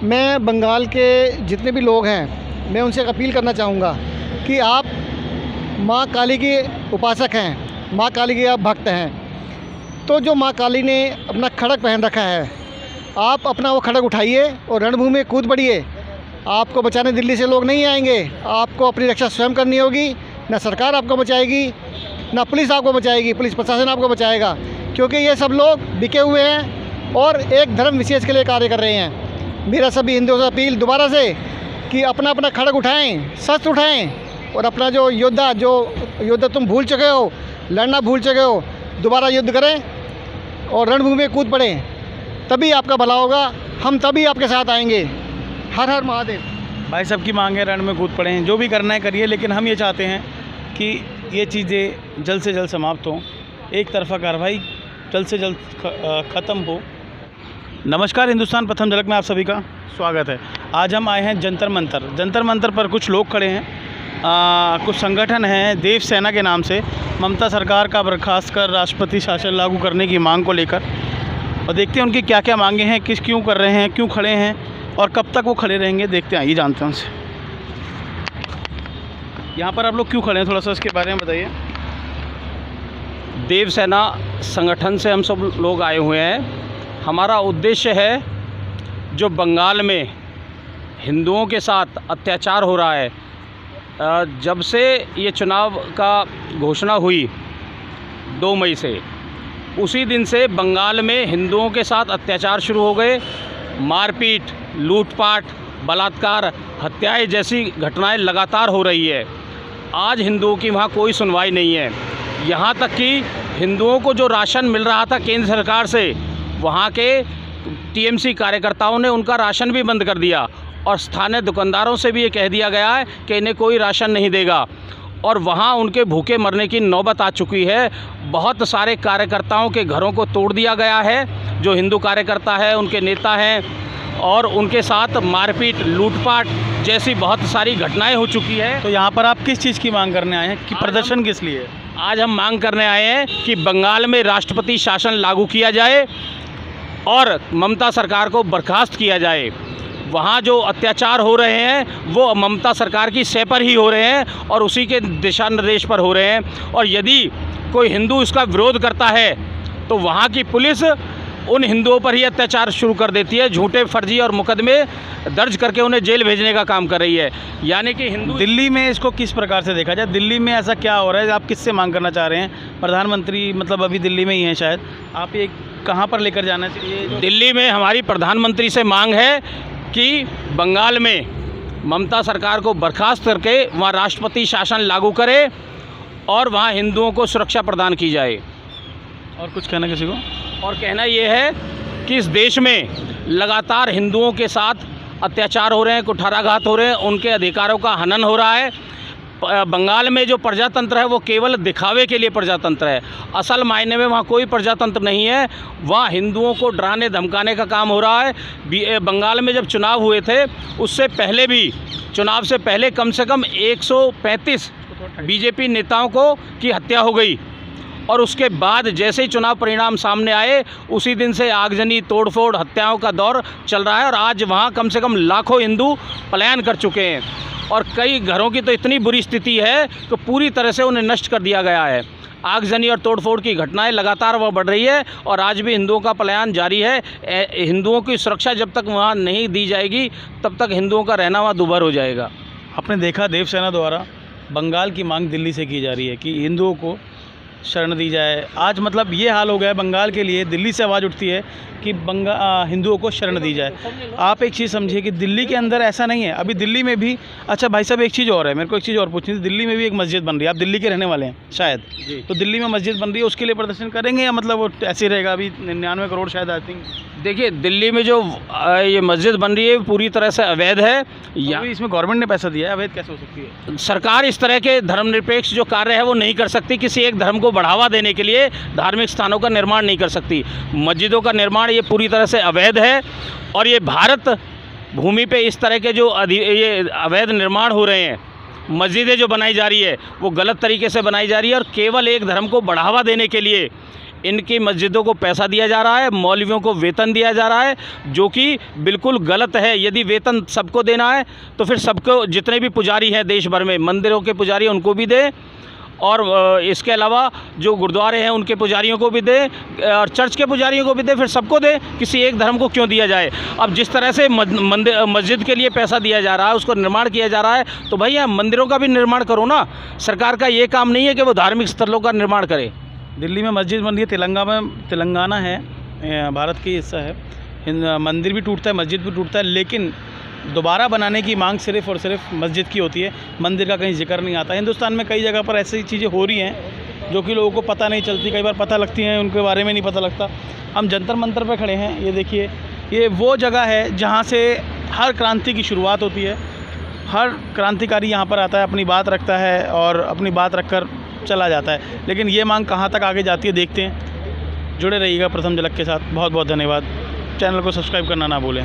मैं बंगाल के जितने भी लोग हैं, मैं उनसे एक अपील करना चाहूँगा कि आप माँ काली के उपासक हैं, माँ काली के आप भक्त हैं। तो जो माँ काली ने अपना खड़ग पहन रखा है, आप अपना वो खड़ग उठाइए और रणभूमि में कूद पड़िए। आपको बचाने दिल्ली से लोग नहीं आएंगे, आपको अपनी रक्षा स्वयं करनी होगी। ना सरकार आपको बचाएगी, ना पुलिस आपको बचाएगी, पुलिस प्रशासन आपको बचाएगा, क्योंकि ये सब लोग बिके हुए हैं और एक धर्म विशेष के लिए कार्य कर रहे हैं। मेरा सभी हिंदुओं से अपील दोबारा से कि अपना अपना खड़ग उठाएं, शस्त्र उठाएं और अपना जो योद्धा तुम भूल चुके हो, लड़ना भूल चुके हो, दोबारा युद्ध करें और रणभूमि में कूद पड़ें। तभी आपका भला होगा, हम तभी आपके साथ आएंगे। हर हर महादेव। भाई साहब की मांग है रण में कूद पड़े हैं, जो भी करना है करिए, लेकिन हम ये चाहते हैं कि ये चीज़ें जल्द से जल्द समाप्त हों, एक तरफा कार्रवाई जल्द से जल्द ख़त्म हो। नमस्कार, हिंदुस्तान प्रथम झलक में आप सभी का स्वागत है। आज हम आए हैं जंतर मंतर पर कुछ लोग खड़े हैं, कुछ संगठन हैं देव सेना के नाम से, ममता सरकार का बर्खास्त कर राष्ट्रपति शासन लागू करने की मांग को लेकर, और देखते हैं उनकी क्या क्या मांगे हैं, क्यों कर रहे हैं, क्यों खड़े हैं और कब तक वो खड़े रहेंगे, देखते हैं, ये जानते हैं उनसे। यहाँ पर आप लोग क्यों खड़े हैं, थोड़ा सा इसके बारे में बताइए। देव सेना संगठन से हम सब लोग आए हुए हैं। हमारा उद्देश्य है, जो बंगाल में हिंदुओं के साथ अत्याचार हो रहा है, जब से ये चुनाव का घोषणा हुई 2 मई से, उसी दिन से बंगाल में हिंदुओं के साथ अत्याचार शुरू हो गए। मारपीट, लूटपाट, बलात्कार, हत्याएं जैसी घटनाएं लगातार हो रही है। आज हिंदुओं की वहाँ कोई सुनवाई नहीं है। यहाँ तक कि हिंदुओं को जो राशन मिल रहा था केंद्र सरकार से, वहाँ के टीएमसी कार्यकर्ताओं ने उनका राशन भी बंद कर दिया और स्थानीय दुकानदारों से भी ये कह दिया गया है कि इन्हें कोई राशन नहीं देगा, और वहाँ उनके भूखे मरने की नौबत आ चुकी है। बहुत सारे कार्यकर्ताओं के घरों को तोड़ दिया गया है, जो हिंदू कार्यकर्ता है, उनके नेता हैं, और उनके साथ मारपीट, लूटपाट जैसी बहुत सारी घटनाएं हो चुकी है। तो यहाँ पर आप किस चीज़ की मांग करने आए हैं, कि प्रदर्शन किस लिए? आज हम मांग करने आए हैं कि बंगाल में राष्ट्रपति शासन लागू किया जाए और ममता सरकार को बर्खास्त किया जाए। वहाँ जो अत्याचार हो रहे हैं वो ममता सरकार की सह पर ही हो रहे हैं और उसी के दिशा निर्देश पर हो रहे हैं। और यदि कोई हिंदू इसका विरोध करता है तो वहाँ की पुलिस उन हिंदुओं पर ही अत्याचार शुरू कर देती है, झूठे फर्जी और मुकदमे दर्ज करके उन्हें जेल भेजने का काम कर रही है। यानी कि हिंदू दिल्ली में इसको किस प्रकार से देखा जाए, दिल्ली में ऐसा क्या हो रहा है, आप किससे मांग करना चाह रहे हैं? प्रधानमंत्री मतलब अभी दिल्ली में ही हैं शायद, आप ये कहाँ पर लेकर जाना चाहिए? दिल्ली में हमारी प्रधानमंत्री से मांग है कि बंगाल में ममता सरकार को बर्खास्त करके वहाँ राष्ट्रपति शासन लागू करे और वहाँ हिंदुओं को सुरक्षा प्रदान की जाए। और कुछ कहना किसी को? और कहना ये है कि इस देश में लगातार हिंदुओं के साथ अत्याचार हो रहे हैं, कुठाराघात हो रहे हैं, उनके अधिकारों का हनन हो रहा है। बंगाल में जो प्रजातंत्र है वो केवल दिखावे के लिए प्रजातंत्र है, असल मायने में वहाँ कोई प्रजातंत्र नहीं है। वहाँ हिंदुओं को डराने धमकाने का काम हो रहा है। बंगाल में जब चुनाव हुए थे उससे पहले भी, चुनाव से पहले कम से कम 135 बीजेपी नेताओं की हत्या हो गई, और उसके बाद जैसे ही चुनाव परिणाम सामने आए उसी दिन से आगजनी, तोड़फोड़, हत्याओं का दौर चल रहा है। और आज वहाँ कम से कम लाखों हिंदू पलायन कर चुके हैं और कई घरों की तो इतनी बुरी स्थिति है कि पूरी तरह से उन्हें नष्ट कर दिया गया है। आगजनी और तोड़फोड़ की घटनाएं लगातार वह बढ़ रही है और आज भी हिंदुओं का पलायन जारी है। हिंदुओं की सुरक्षा जब तक वहाँ नहीं दी जाएगी तब तक हिंदुओं का रहना वहाँ दूभर हो जाएगा। आपने देखा देव सेना द्वारा बंगाल की मांग दिल्ली से की जा रही है कि हिंदुओं को शरण दी जाए। आज मतलब ये हाल हो गया है बंगाल के लिए, दिल्ली से आवाज़ उठती है कि हिंदुओं को शरण दी जाए। आप एक चीज़ समझिए कि दिल्ली के अंदर ऐसा नहीं है, अभी दिल्ली में भी, अच्छा भाई साहब एक चीज़ और है, मेरे को एक चीज़ और पूछनी थी। दिल्ली में भी एक मस्जिद बन रही है, आप दिल्ली के रहने वाले हैं शायद, तो दिल्ली में मस्जिद बन रही है, उसके लिए प्रदर्शन करेंगे या मतलब वो ऐसे रहेगा? अभी 99 करोड़ शायद आई थिंक। देखिए, दिल्ली में जो ये मस्जिद बन रही है पूरी तरह से अवैध है। या इसमें गवर्नमेंट ने पैसा दिया है, अवैध कैसे हो सकती है? सरकार इस तरह के धर्मनिरपेक्ष जो कार्य है वो नहीं कर सकती। किसी एक धर्म को बढ़ावा देने के लिए धार्मिक स्थानों का निर्माण नहीं कर सकती। मस्जिदों का निर्माण ये पूरी तरह से अवैध है और ये भारत भूमि पे इस तरह के जो ये अवैध निर्माण हो रहे हैं, मस्जिदें जो बनाई जा रही है वो गलत तरीके से बनाई जा रही है और केवल एक धर्म को बढ़ावा देने के लिए इनकी मस्जिदों को पैसा दिया जा रहा है, मौलवियों को वेतन दिया जा रहा है, जो कि बिल्कुल गलत है। यदि वेतन सबको देना है तो फिर सबको, जितने भी पुजारी हैं देश भर में, मंदिरों के पुजारी उनको भी दे, और इसके अलावा जो गुरुद्वारे हैं उनके पुजारियों को भी दे, और चर्च के पुजारियों को भी दे, फिर सबको दे। किसी एक धर्म को क्यों दिया जाए? अब जिस तरह से मस्जिद के लिए पैसा दिया जा रहा है, उसको निर्माण किया जा रहा है, तो भैया मंदिरों का भी निर्माण करो ना। सरकार का ये काम नहीं है कि वो धार्मिक स्थलों का निर्माण करे। दिल्ली में मस्जिद बन रही है, तेलंगाना है, भारत की हिस्सा है, मंदिर भी टूटता है, मस्जिद भी टूटता है, लेकिन दोबारा बनाने की मांग सिर्फ़ और सिर्फ मस्जिद की होती है। मंदिर का कहीं जिक्र नहीं आता। हिंदुस्तान में कई जगह पर ऐसी चीज़ें हो रही हैं जो कि लोगों को पता नहीं चलती, कई बार पता लगती हैं, उनके बारे में नहीं पता लगता। हम जंतर मंतर पर खड़े हैं, ये देखिए, ये वो जगह है जहाँ से हर क्रांति की शुरुआत होती है। हर क्रांतिकारी यहाँ पर आता है, अपनी बात रखता है और अपनी बात रख कर चला जाता है। लेकिन ये मांग कहाँ तक आगे जाती है देखते हैं। जुड़े रहिएगा प्रथम झलक के साथ। बहुत बहुत धन्यवाद। चैनल को सब्सक्राइब करना ना भूलें।